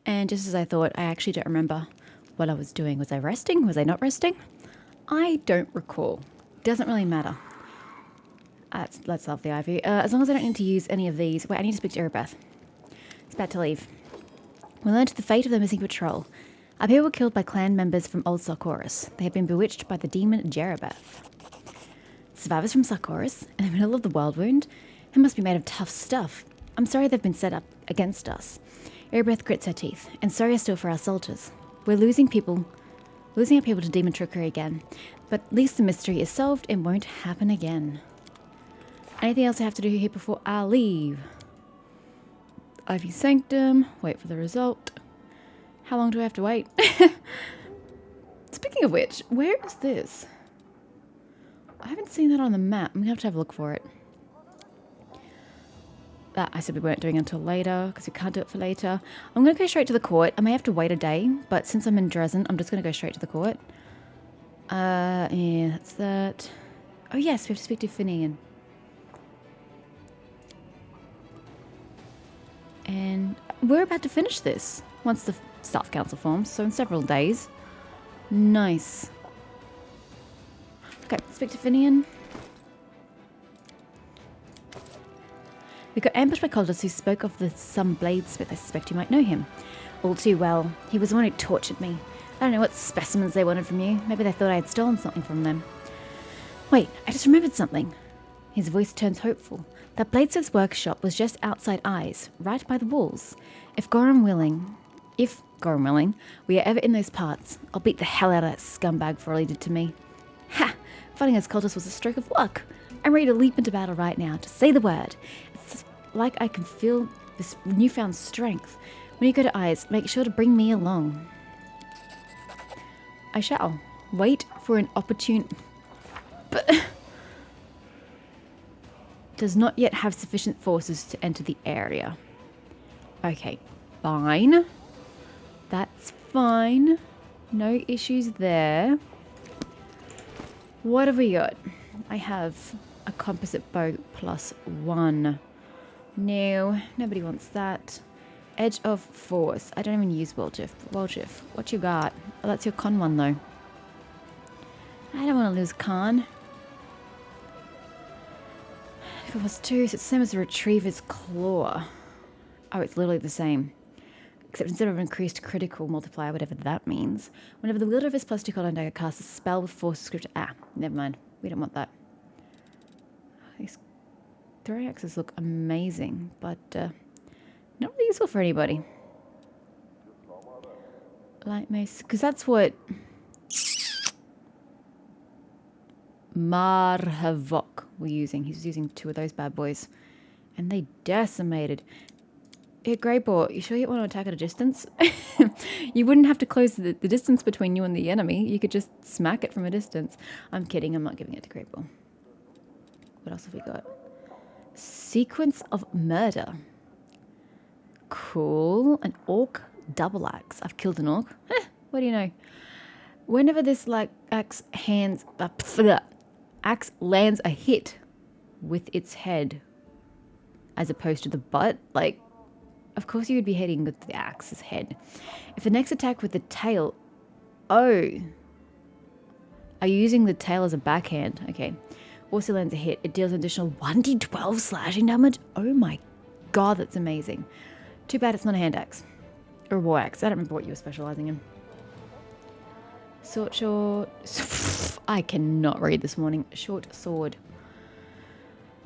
And just as I thought, I actually don't remember what I was doing. Was I resting? Was I not resting? I don't recall. Doesn't really matter. Let's love the ivy. As long as I don't need to use any of these. Wait, I need to speak to Erebeth. It's about to leave. We learned the fate of the missing patrol. Our people were killed by clan members from Old Sarkoris. They had been bewitched by the demon Jerebeth. Survivors from Sarkoris, in the middle of the Worldwound? It must be made of tough stuff. I'm sorry they've been set up against us. Erebeth grits her teeth, and sorry still for our soldiers. We're losing our people to demon trickery again, but at least the mystery is solved and won't happen again. Anything else I have to do here before I leave? Ivy Sanctum, wait for the result. How long do I have to wait? Speaking of which, where is this? I haven't seen that on the map. I'm going to have a look for it. That I said we weren't doing until later because we can't do it for later. I'm going to go straight to the court. I may have to wait a day, but since I'm in Dresden, I'm just going to go straight to the court. Yeah, that's that. Oh yes, we have to speak to Finian. And we're about to finish this once the staff council forms, so in several days. Nice. Okay, speak to Finian. We got ambushed by cultists who spoke of some bladesmith. I suspect you might know him. All too well. He was the one who tortured me. I don't know what specimens they wanted from you. Maybe they thought I had stolen something from them. Wait, I just remembered something. His voice turns hopeful. That bladesmith's workshop was just outside Eyes, right by the walls. If Goron willing, we are ever in those parts, I'll beat the hell out of that scumbag for all he did to me. Ha! Fighting as cultists was a stroke of luck. I'm ready to leap into battle right now, to say the word. It's like I can feel this newfound strength. When you go to Eyes, make sure to bring me along. I shall. Wait for an opportune... But... does not yet have sufficient forces to enter the area. Okay, fine. That's fine. No issues there. What have we got? I have a composite bow +1. No, nobody wants that. Edge of Force. I don't even use Worldjiff. Worldjiff, what you got? Oh, that's your con one though. I don't want to lose con. If it was 2, so it's the same as a Retriever's Claw. Oh, it's literally the same. Except instead of increased critical multiplier, whatever that means, whenever the wielder of his +2 cooldown dagger casts a spell with force script. Never mind. We don't want that. These throwing axes look amazing, but not really useful for anybody. Light mace, because that's what Marhavok were using. He's using 2 of those bad boys, and they decimated. Hey, Greypaw, you sure you want to attack at a distance? You wouldn't have to close the distance between you and the enemy. You could just smack it from a distance. I'm kidding. I'm not giving it to Greypaw. What else have we got? Sequence of Murder. Cool. An orc double axe. I've killed an orc. What do you know? Whenever this axe lands a hit with its head as opposed to the butt, of course you would be hitting with the axe's head. If the next attack with the tail... Oh. Are you using the tail as a backhand? Okay. Also lands a hit. It deals an additional 1d12 slashing damage. Oh my god, that's amazing. Too bad it's not a hand axe. Or a war axe. I don't remember what you were specializing in. Short. I cannot read this morning. Short sword.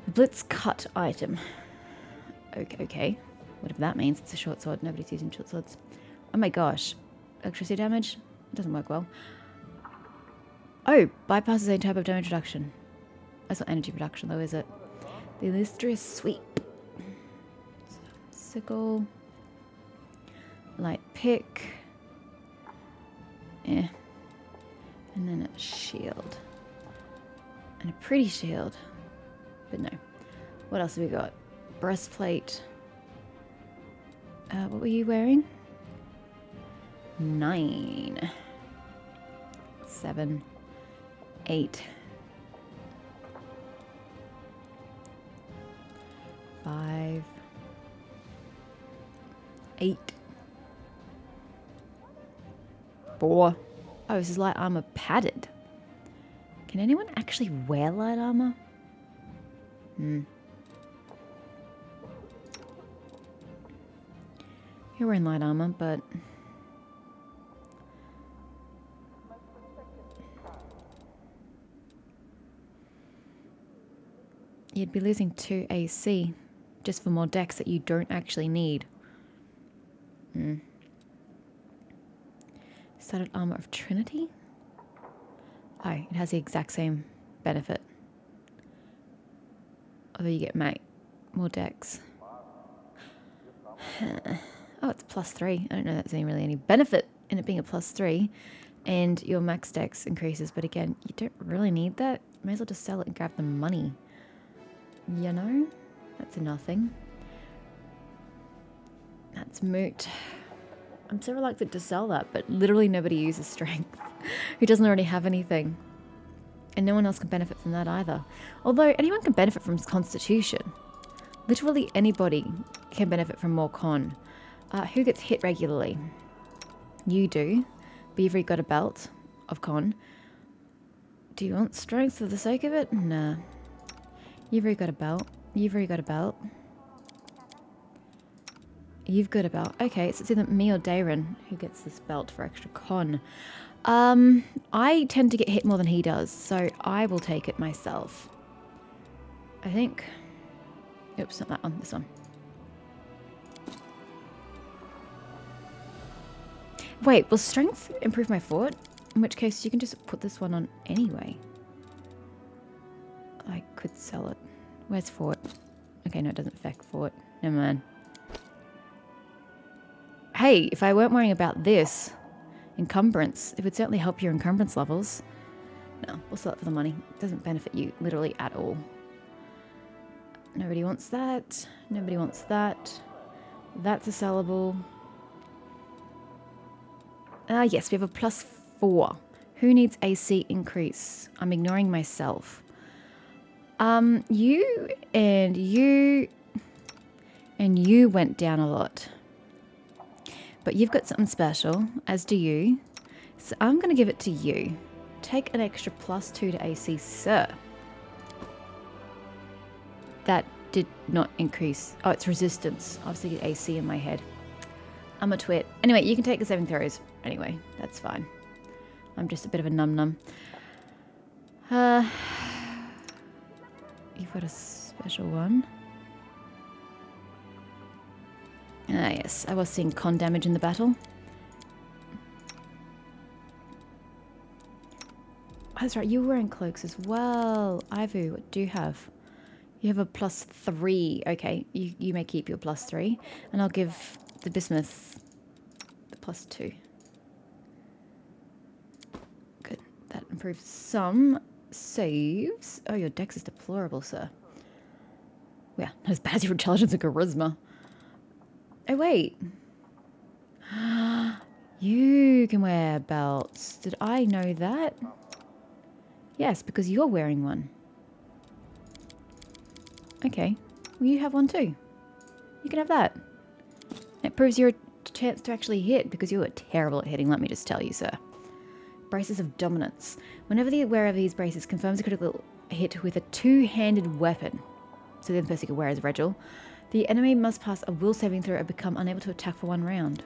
Blitz cut item. Okay. Whatever that means. It's a short sword. Nobody's using short swords. Oh my gosh. Electricity damage? It doesn't work well. Oh, bypasses any type of damage reduction. That's not energy reduction though, is it? The illustrious sweep. Sickle. Light pick. And then a shield. And a pretty shield. But no. What else have we got? Breastplate. What were you wearing? 9. 7. 8. 5. 8. 4. Oh, this is light armor padded. Can anyone actually wear light armor? You're wearing light armor, but... you'd be losing 2 AC just for more decks that you don't actually need. Studded armor of Trinity? Oh, it has the exact same benefit. Although you get more decks. Oh, it's +3. I don't know if there's really any benefit in it being a +3. And your max dex increases, but again, you don't really need that. May as well just sell it and grab the money. You know? That's a nothing. That's moot. I'm so reluctant to sell that, but literally nobody uses strength who doesn't already have anything. And no one else can benefit from that either. Although anyone can benefit from constitution. Literally anybody can benefit from more con. Who gets hit regularly? You do. But you've already got a belt of con. Do you want strength for the sake of it? Nah. You've already got a belt. You've already got a belt. You've got a belt. Okay, so it's either me or Darren who gets this belt for extra con. I tend to get hit more than he does, so I will take it myself. I think... oops, not that one, this one. Wait, will strength improve my fort? In which case you can just put this one on anyway. I could sell it. Where's fort? Okay, no, it doesn't affect fort. Never mind. Hey, if I weren't worrying about this encumbrance, it would certainly help your encumbrance levels. No, we'll sell it for the money. It doesn't benefit you literally at all. Nobody wants that. Nobody wants that. That's a sellable. Yes, we have a +4. Who needs AC increase? I'm ignoring myself. You and you and you went down a lot. But you've got something special, as do you. So I'm going to give it to you. Take an extra +2 to AC, sir. That did not increase. Oh, it's resistance. I was thinking AC in my head. I'm a twit. Anyway, you can take the saving throws. Anyway, that's fine. I'm just a bit of a num-num. You've got a special one. Ah, yes. I was seeing con damage in the battle. Oh, that's right. You were wearing cloaks as well. Ivu, what do you have? You have a +3. Okay, you may keep your +3. And I'll give the bismuth the +2. Good. That improves some. Saves. Oh, your dex is deplorable, sir. Yeah, not as bad as your intelligence and charisma. Oh, wait. You can wear belts. Did I know that? Yes, because you're wearing one. Okay. Well, you have one too. You can have that. It proves your chance to actually hit, because you are terrible at hitting, let me just tell you, sir. Braces of Dominance. Whenever the wearer of these braces confirms a critical hit with a two-handed weapon, so the other person can wear as Regil, the enemy must pass a will saving throw or become unable to attack for 1 round.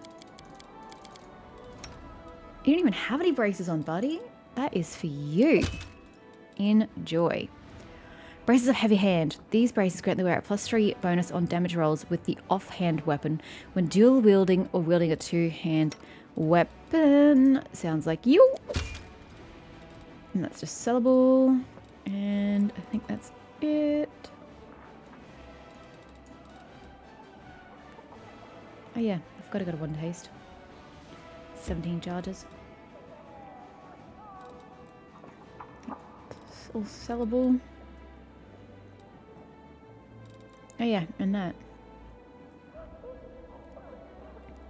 You don't even have any braces on, buddy. That is for you. Enjoy. Braces of Heavy Hand. These braces grant the wearer a +3 bonus on damage rolls with the offhand weapon when dual wielding or wielding a two-hand weapon. Sounds like you. And that's just sellable. And I think that's it. Oh yeah, I've got to go to 1 taste. 17 charges. It's all sellable. Oh yeah, and that.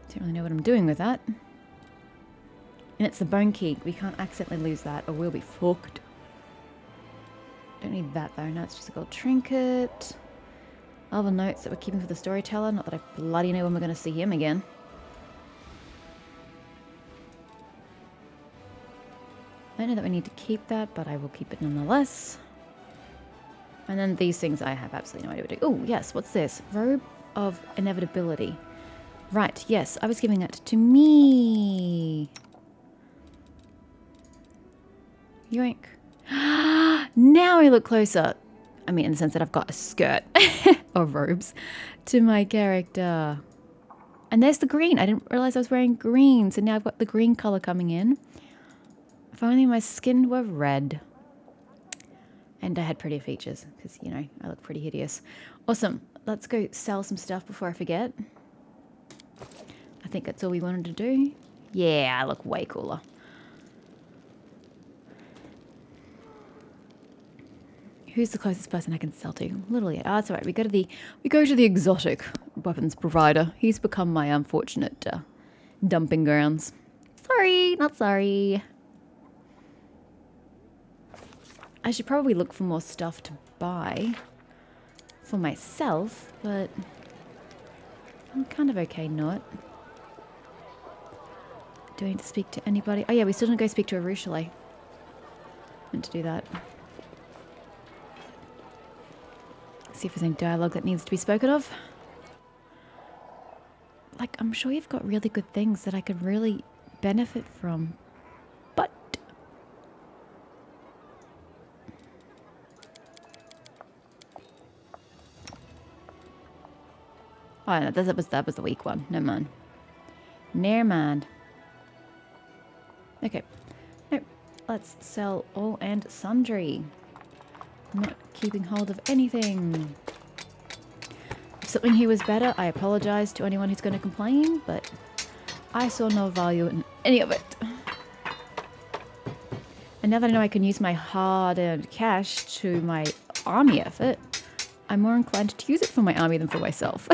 Don't really know what I'm doing with that. And it's the bone key. We can't accidentally lose that or we'll be fucked. Don't need that though. No, it's just a gold trinket. All the notes that we're keeping for the storyteller. Not that I bloody know when we're going to see him again. I know that we need to keep that, but I will keep it nonetheless. And then these things I have absolutely no idea what to do. Oh, yes, what's this? Robe of Inevitability. Right, yes, I was giving that to me. Yoink. Now I look closer. I mean, in the sense that I've got a skirt or robes to my character. And there's the green. I didn't realize I was wearing green. So now I've got the green color coming in. If only my skin were red. And I had prettier features because, you know, I look pretty hideous. Awesome. Let's go sell some stuff before I forget. I think that's all we wanted to do. Yeah, I look way cooler. Who's the closest person I can sell to? Literally, oh, that's all right. We go to the exotic weapons provider. He's become my unfortunate dumping grounds. Sorry, not sorry. I should probably look for more stuff to buy for myself, but I'm kind of okay not. Do I need to speak to anybody? Oh yeah, we still didn't go speak to Urushiola. Meant to do that. See if there's any dialogue that needs to be spoken of. Like, I'm sure you've got really good things that I could really benefit from. But oh no, that was the weak one. Never mind. Never mind. Okay. Nope. Let's sell all and sundry. I'm not keeping hold of anything. If something here was better, I apologize to anyone who's going to complain, but I saw no value in any of it. And now that I know I can use my hard-earned cash to my army effort, I'm more inclined to use it for my army than for myself.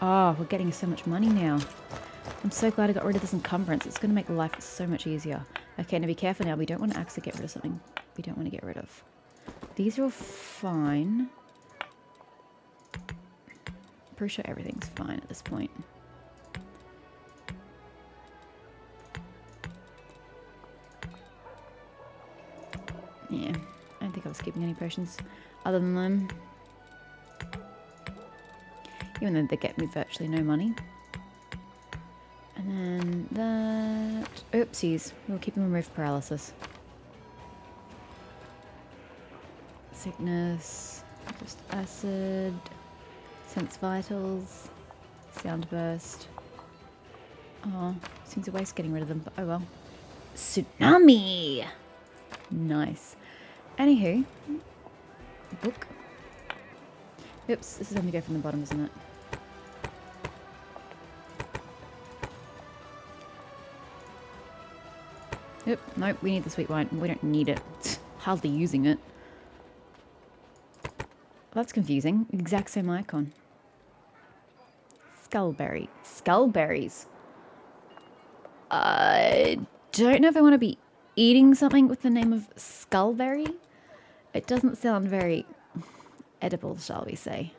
Oh, we're getting so much money now. I'm so glad I got rid of this encumbrance. It's going to make life so much easier. Okay, now be careful now. We don't want to actually get rid of something we don't want to get rid of. These are all fine. Pretty sure everything's fine at this point. Yeah, I don't think I was keeping any potions other than them. Even though they get me virtually no money. And then that... Oopsies. We'll keep them remove paralysis. Sickness. Just acid. Sense vitals. Sound burst. Oh, seems a waste getting rid of them, but oh well. Tsunami! Nice. Anywho. Book. Oops, this is only go from the bottom, isn't it? Yep, nope, we need the sweet wine. We don't need it. Hardly using it. That's confusing. Exact same icon. Skullberry. Skullberries. I don't know if I want to be eating something with the name of Skullberry. It doesn't sound very edible, shall we say.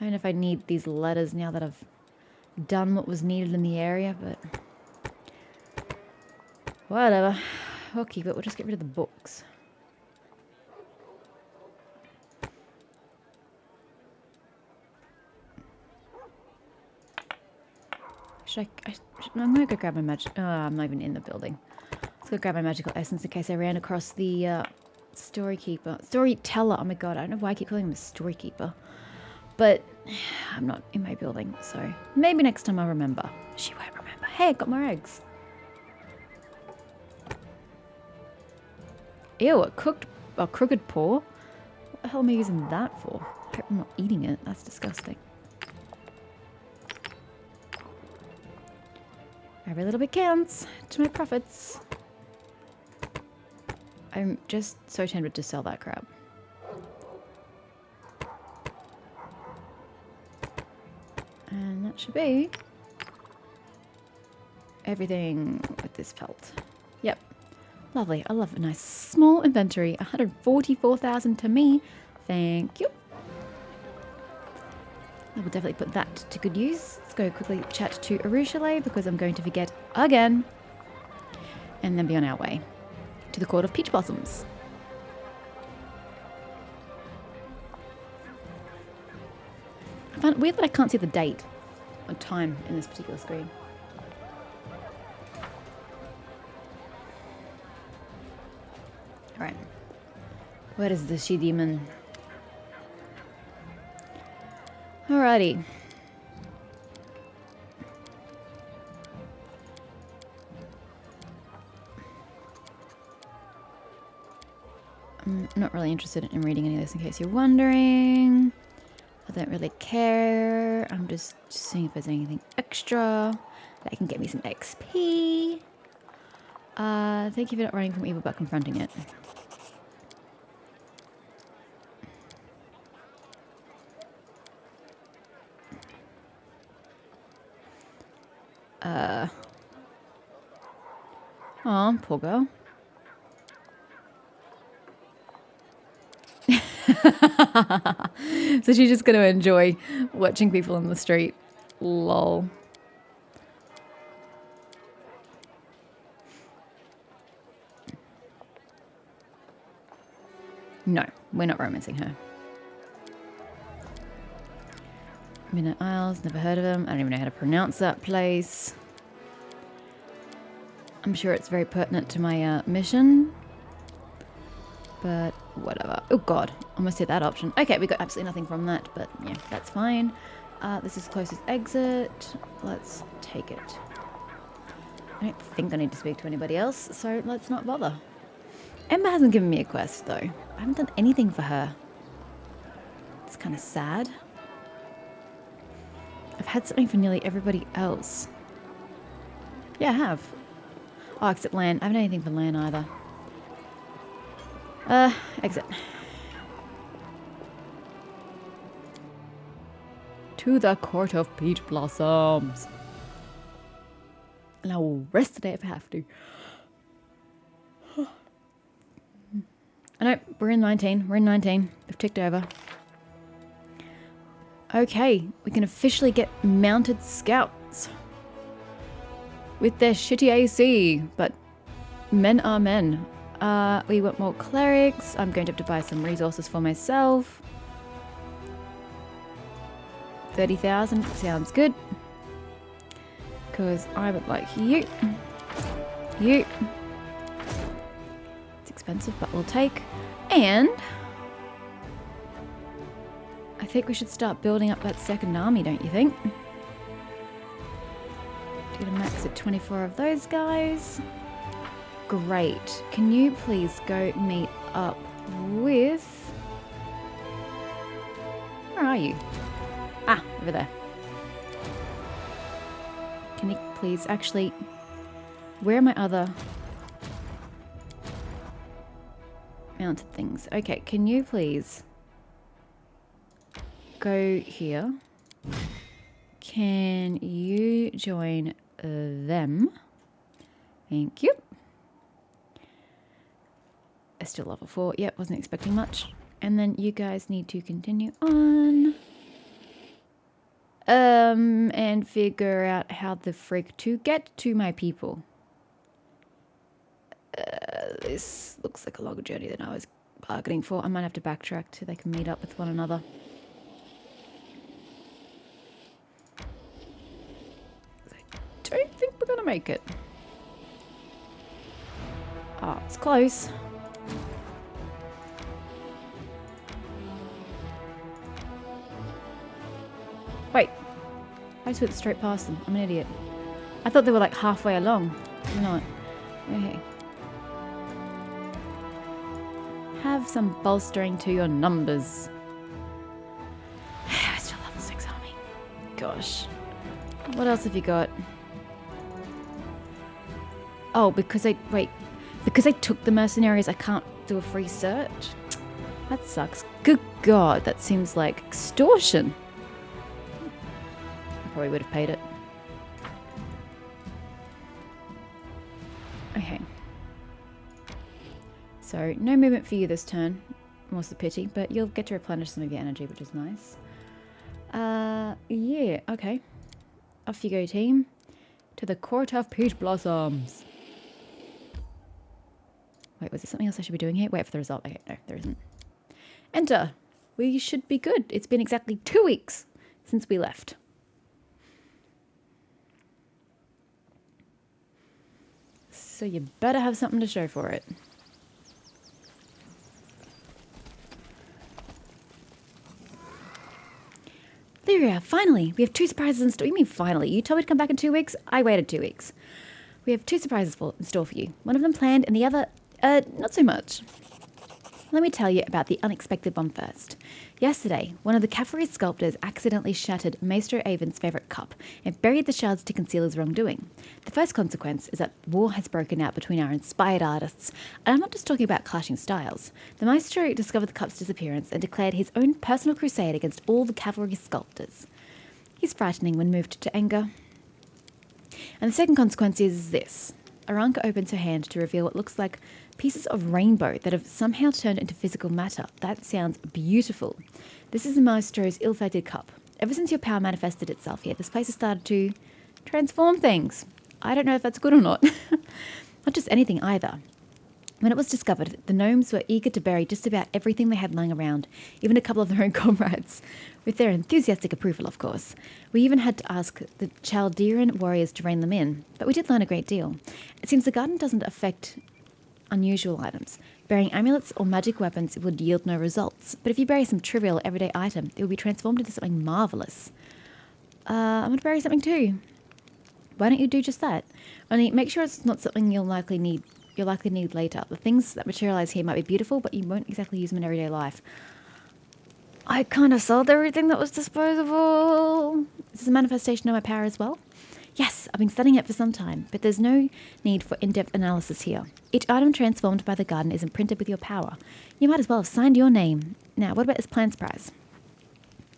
I don't know if I need these letters now that I've done what was needed in the area, but... whatever. We'll keep it. We'll just get rid of the books. I'm going to go grab my magic... oh, I'm not even in the building. Let's go grab my magical essence in case I ran across the storykeeper. Storyteller. Oh my god, I don't know why I keep calling him a storykeeper. But I'm not in my building, so maybe next time I'll remember. She won't remember. Hey, I got more eggs. Ew, a crooked paw? What the hell am I using that for? I hope I'm not eating it. That's disgusting. Every little bit counts to my profits. I'm just so tempted to sell that crap. And that should be everything with this pelt. Yep. Lovely. I love a nice small inventory. 144,000 to me. Thank you. I will definitely put that to good use. Let's go quickly chat to Urushiola because I'm going to forget again. And then be on our way to the Court of Peach Blossoms. I find it weird that I can't see the date or time in this particular screen. Alright. Where is the she-demon? Alrighty. I'm not really interested in reading any of this in case you're wondering. I don't really care. I'm just seeing if there's anything extra that can get me some XP. Thank you for not running from evil but confronting it. Oh, poor girl. So she's just going to enjoy watching people in the street. Lol. No, we're not romancing her. Midnight Isles, never heard of them. I don't even know how to pronounce that place. I'm sure it's very pertinent to my mission. But whatever. Oh god, almost hit that option. Okay, we got absolutely nothing from that, but yeah, that's fine. This is closest exit. Let's take it. I don't think I need to speak to anybody else, so let's not bother. Emma hasn't given me a quest though. I haven't done anything for her. It's kind of sad. I've had something for nearly everybody else. Yeah, I have. Oh, except Lan. I haven't done anything for Lan either. Exit. To the Court of Peach Blossoms. And I will rest today if I have to. I know, we're in 19. We're in 19. We've ticked over. Okay, we can officially get mounted scouts. With their shitty AC, but men are men. We want more clerics. I'm going to have to buy some resources for myself. 30,000 sounds good. Because I would like you. You. It's expensive, but we'll take. And I think we should start building up that second army, don't you think? Get a max at 24 of those guys. Great. Can you please go meet up with... Where are you? Ah, over there. Can you please actually... Where are my other... mounted things? Okay, can you please... go here? Can you join them? Thank you. Still level 4. Yep, wasn't expecting much. And then you guys need to continue on. And figure out how the frick to get to my people. This looks like a longer journey than I was bargaining for. I might have to backtrack so they can meet up with one another. I don't think we're gonna make it. Oh, it's close. Wait, I just went straight past them. I'm an idiot. I thought they were like halfway along. They're not. Okay. Have some bolstering to your numbers. I still level 6 army. Gosh. What else have you got? Oh, because I... Wait. Because I took the mercenaries, I can't do a free search? That sucks. Good God, that seems like extortion. Probably would have paid it. Okay. So, no movement for you this turn. More's the pity, but you'll get to replenish some of your energy, which is nice. Yeah, okay. Off you go, team. To the Court of Peach Blossoms. Wait, was there something else I should be doing here? Wait for the result. Okay, no, there isn't. Enter. We should be good. It's been exactly 2 weeks since we left. So you better have something to show for it. There we are. Finally, we have 2 surprises in store. You mean finally? You told me to come back in 2 weeks? I waited 2 weeks. We have 2 surprises in store for you. One of them planned and the other, not so much. Let me tell you about the unexpected one first. Yesterday, one of the cavalry sculptors accidentally shattered Maestro Avon's favourite cup and buried the shards to conceal his wrongdoing. The first consequence is that war has broken out between our inspired artists, and I'm not just talking about clashing styles. The Maestro discovered the cup's disappearance and declared his own personal crusade against all the cavalry sculptors. He's frightening when moved to anger. And the second consequence is this. Aranka opens her hand to reveal what looks like pieces of rainbow that have somehow turned into physical matter. That sounds beautiful. This is the Maestro's ill-fated cup. Ever since your power manifested itself here, this place has started to transform things. I don't know if that's good or not. Not just anything either. When it was discovered, the gnomes were eager to bury just about everything they had lying around, even a couple of their own comrades, with their enthusiastic approval, of course. We even had to ask the Chaldean warriors to rein them in, but we did learn a great deal. It seems the garden doesn't affect unusual items. Burying amulets or magic weapons would yield no results, but if you bury some trivial everyday item, it will be transformed into something marvellous. I'm going to bury something too. Why don't you do just that? Only make sure it's not something you'll likely need later. The things that materialize here might be beautiful, but you won't exactly use them in everyday life. I kind of sold everything that was disposable. Is this a manifestation of my power as well? Yes, I've been studying it for some time, but there's no need for in-depth analysis here. Each item transformed by the garden is imprinted with your power. You might as well have signed your name. Now, what about this plans prize?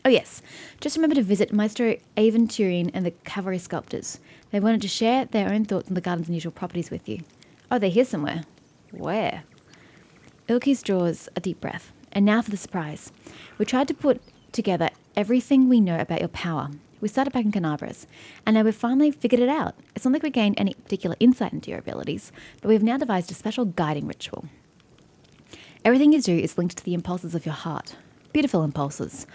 Oh yes, just remember to visit Maestro Aventurian and the cavalry sculptors. They wanted to share their own thoughts on the garden's unusual properties with you. Oh, they're here somewhere. Where? Ilkis draws a deep breath. And now for the surprise. We tried to put together everything we know about your power. We started back in Canabras, and now we've finally figured it out. It's not like we gained any particular insight into your abilities, but we've now devised a special guiding ritual. Everything you do is linked to the impulses of your heart. Beautiful impulses.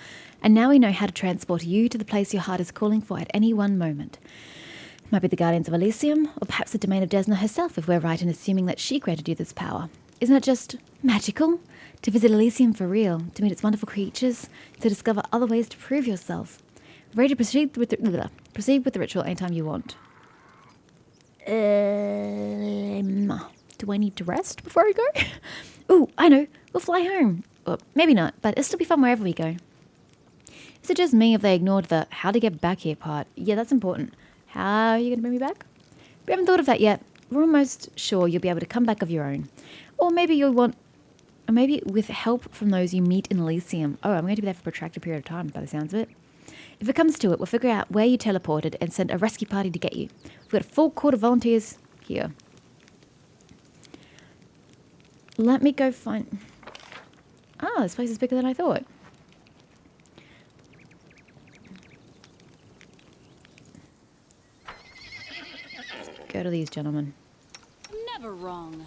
And now we know how to transport you to the place your heart is calling for at any one moment. It might be the Guardians of Elysium, or perhaps the domain of Desna herself, if we're right in assuming that she granted you this power. Isn't it just magical? To visit Elysium for real, to meet its wonderful creatures, to discover other ways to prove yourself. Ready to proceed with the ritual anytime you want. Do I need to rest before I go? Ooh, I know. We'll fly home. Or maybe not, but it'll still be fun wherever we go. Is it just me if they ignored the how to get back here part? Yeah, that's important. How are you going to bring me back? We haven't thought of that yet. We're almost sure you'll be able to come back of your own. Or maybe with help from those you meet in Elysium. Oh, I'm going to be there for a protracted period of time by the sounds of it. If it comes to it, we'll figure out where you teleported and send a rescue party to get you. We've got a full court of volunteers here. Let me go find... Oh, this place is bigger than I thought. Let's go to these gentlemen. Never wrong.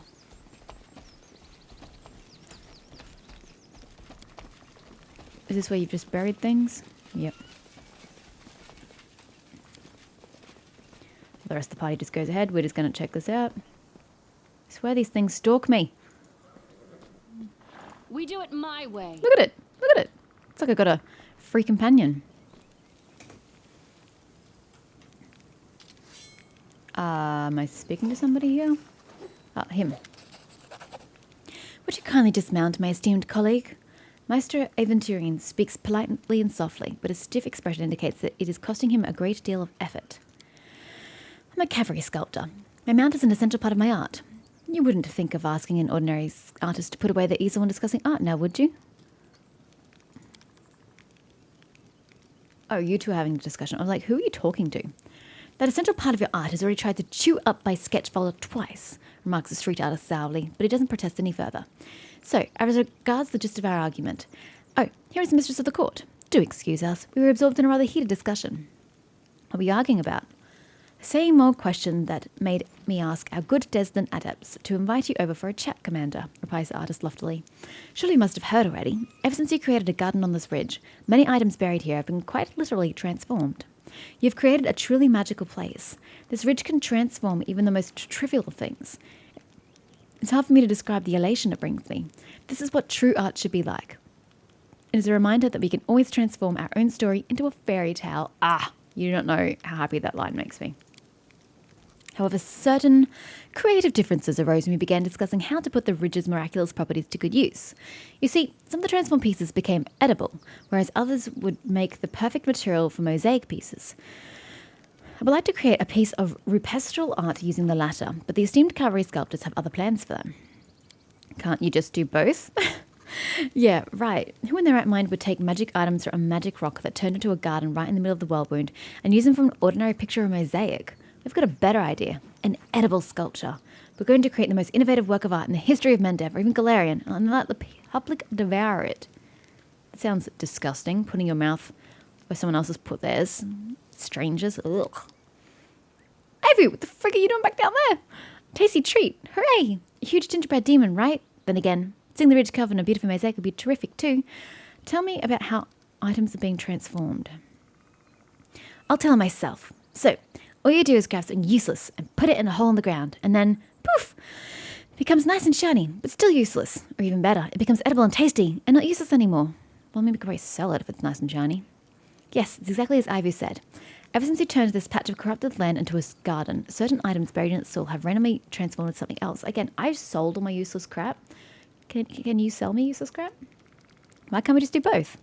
Is this where you've just buried things? Yep. The rest of the party just goes ahead. We're just going to check this out. I swear these things stalk me. We do it my way. Look at it. Look at it. It's like I got a free companion. Am I speaking to somebody here? Ah, him. Would you kindly dismount, my esteemed colleague? Maestro Aventurian speaks politely and softly, but a stiff expression indicates that it is costing him a great deal of effort. I'm a cavalry sculptor. My mount is an essential part of my art. You wouldn't think of asking an ordinary artist to put away their easel when discussing art now, would you? Oh, you two are having a discussion. I was like, who are you talking to? That essential part of your art has already tried to chew up my sketch folder twice, remarks the street artist sourly, but he doesn't protest any further. So, as regards the gist of our argument. Oh, here is the mistress of the court. Do excuse us. We were absorbed in a rather heated discussion. What were you arguing about? The same old question that made me ask our good Desden adepts to invite you over for a chat, Commander, replies the artist loftily. Surely you must have heard already. Ever since you created a garden on this ridge, many items buried here have been quite literally transformed. You've created a truly magical place. This ridge can transform even the most trivial of things. It's hard for me to describe the elation it brings me. This is what true art should be like. It is a reminder that we can always transform our own story into a fairy tale. You do not know how happy that line makes me. However, certain creative differences arose when we began discussing how to put the ridge's miraculous properties to good use. You see, some of the transformed pieces became edible, whereas others would make the perfect material for mosaic pieces. I would like to create a piece of rupestral art using the latter, but the esteemed cavalry sculptors have other plans for them. Can't you just do both? Yeah, right. Who in their right mind would take magic items from a magic rock that turned into a garden right in the middle of the Worldwound and use them from an ordinary picture of a mosaic? We've got a better idea. An edible sculpture. We're going to create the most innovative work of art in the history of Mendev, or even Golarion, and let the public devour it. It sounds disgusting, putting your mouth where someone else has put theirs. Strangers. Ugh. Avery, what the frig are you doing back down there? Tasty treat. Hooray. A huge gingerbread demon, right? Then again, seeing the ridge covered in a beautiful mosaic would be terrific too. Tell me about how items are being transformed. I'll tell myself. So, all you do is grab something useless and put it in a hole in the ground, and then, poof, it becomes nice and shiny, but still useless. Or even better, it becomes edible and tasty, and not useless anymore. Well, maybe we could always sell it if it's nice and shiny. Yes, it's exactly as Ivy said. Ever since you turned this patch of corrupted land into a garden, certain items buried in its soil have randomly transformed into something else. Again, I've sold all my useless crap. Can you sell me useless crap? Why can't we just do both?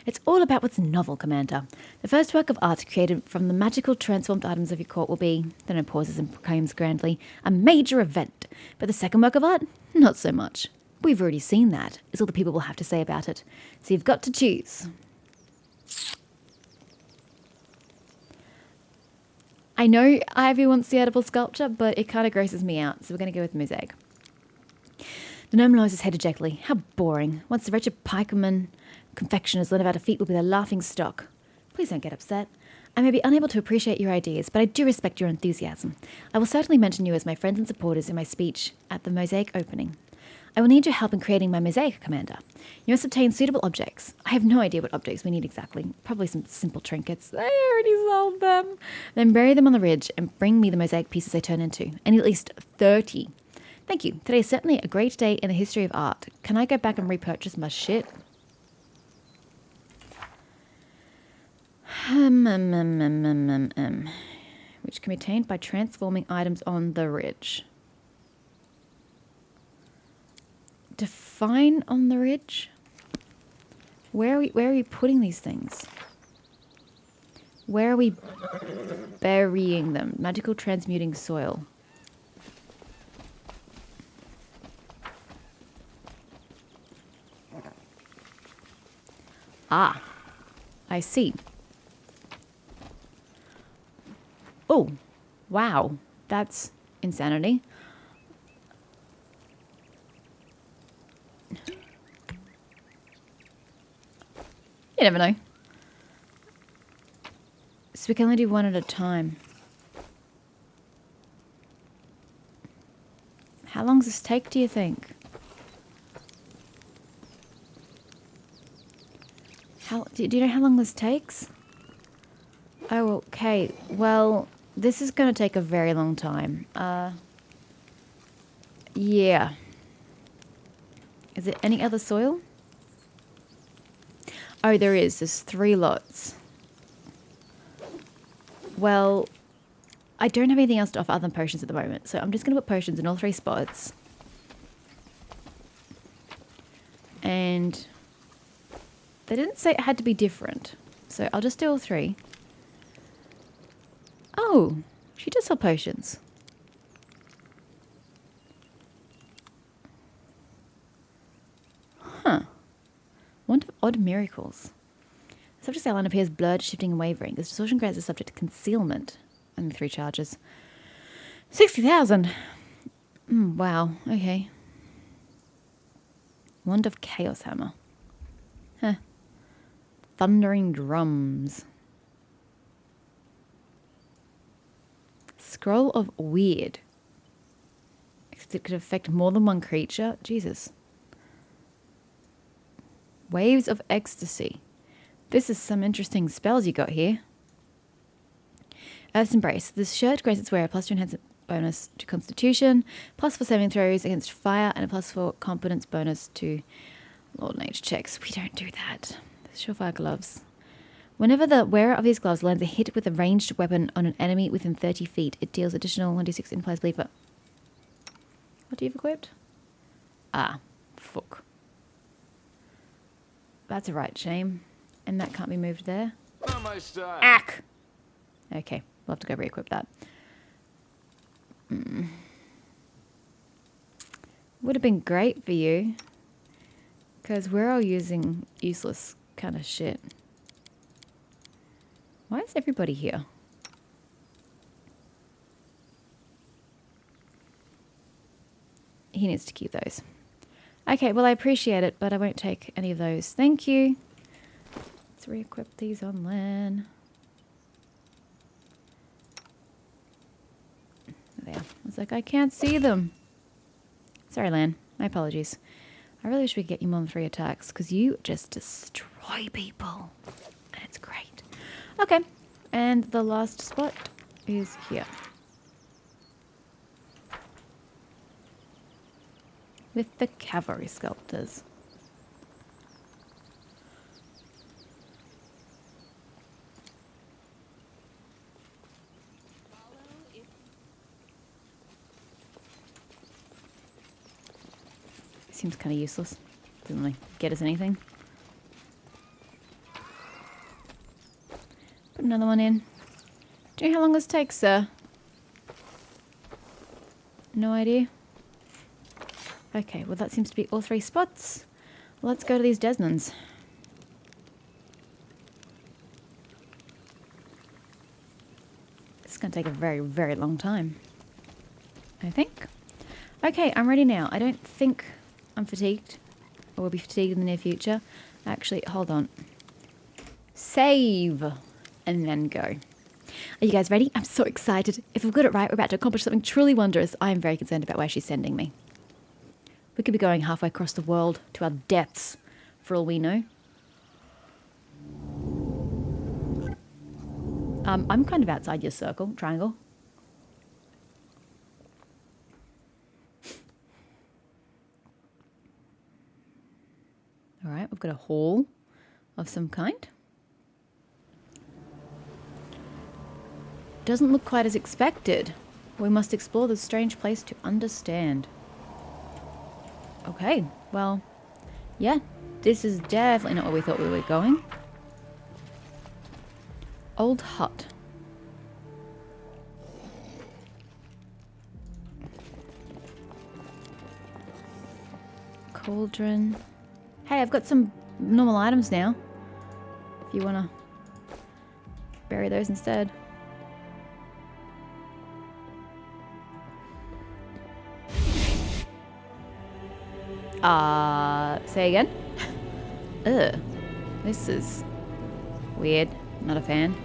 It's all about what's novel, Commander. The first work of art created from the magical transformed items of your court will be, then it pauses and proclaims grandly, a major event. But the second work of art? Not so much. We've already seen that, is all the people will have to say about it. So you've got to choose. I know Ivy wants the edible sculpture, but it kind of grosses me out, so we're going to go with mosaic. The gnome lowers his head dejectedly. How boring. Once the wretched pikeman confectioners learn about defeat will be their laughing stock. Please don't get upset. I may be unable to appreciate your ideas, but I do respect your enthusiasm. I will certainly mention you as my friends and supporters in my speech at the mosaic opening. I will need your help in creating my mosaic, Commander. You must obtain suitable objects. I have no idea what objects we need exactly. Probably some simple trinkets. I already sold them. Then bury them on the ridge and bring me the mosaic pieces they turn into. I need at least 30. Thank you. Today is certainly a great day in the history of art. Can I go back and repurchase my shit? Which can be obtained by transforming items on the ridge. Define on the ridge? Where are we putting these things? Where are we burying them? Magical transmuting soil. Ah, I see. Oh, wow. That's insanity. You never know. So we can only do one at a time. How long does this take, do you think? Do you know how long this takes? Oh, okay. Well, this is going to take a very long time. Yeah. Is it any other soil? Oh, there is. There's 3 lots. Well, I don't have anything else to offer other than potions at the moment, so I'm just going to put potions in all 3 spots. And they didn't say it had to be different, so I'll just do all 3. Oh, she does sell potions. Huh. Wand of odd miracles. The subject's outline appears blurred, shifting and wavering. This distortion grants the subject concealment. Only 3 charges. 60,000! Wow, okay. Wand of chaos hammer. Huh. thundering drums. Scroll of weird. It could affect more than one creature. Jesus. Waves of ecstasy. This is some interesting spells you got here. Earth's Embrace. This shirt grants its wearer +2 enhancement bonus to Constitution, +4 saving throws against fire, and a +4 competence bonus to Lord Nature checks. We don't do that. Surefire gloves. Whenever the wearer of these gloves lands a hit with a ranged weapon on an enemy within 30 feet, it deals additional 1d6 implies bleed. What do you have equipped? Ah, fuck. That's a right shame. And that can't be moved there. Ack! Okay, we'll have to go re-equip that. Would have been great for you. Because we're all using useless kind of shit. Why is everybody here? He needs to keep those. Okay, well I appreciate it, but I won't take any of those. Thank you. Let's re-equip these on Lan. There. I was like, I can't see them. Sorry, Lan. My apologies. I really wish we could get you more than 3 attacks, because you just destroy people. And it's great. Okay. And the last spot is here. With the cavalry sculptors. Seems kind of useless. Doesn't really get us anything. Put another one in. Do you know how long this takes, sir? No idea. Okay, well that seems to be all 3 spots. Let's go to these Desmonds. It's going to take a very, very long time. I think. Okay, I'm ready now. I don't think I'm fatigued. Or will be fatigued in the near future. Actually, hold on. Save. And then go. Are you guys ready? I'm so excited. If we've got it right, we're about to accomplish something truly wondrous. I am very concerned about where she's sending me. We could be going halfway across the world to our deaths, for all we know. I'm kind of outside your circle, triangle. All right, we've got a hall of some kind. Doesn't look quite as expected. We must explore this strange place to understand. Okay, well, yeah, this is definitely not where we thought we were going. Old hut. Cauldron. Hey, I've got some normal items now. If you want to bury those instead. Say again? Ugh. This is weird. Not a fan.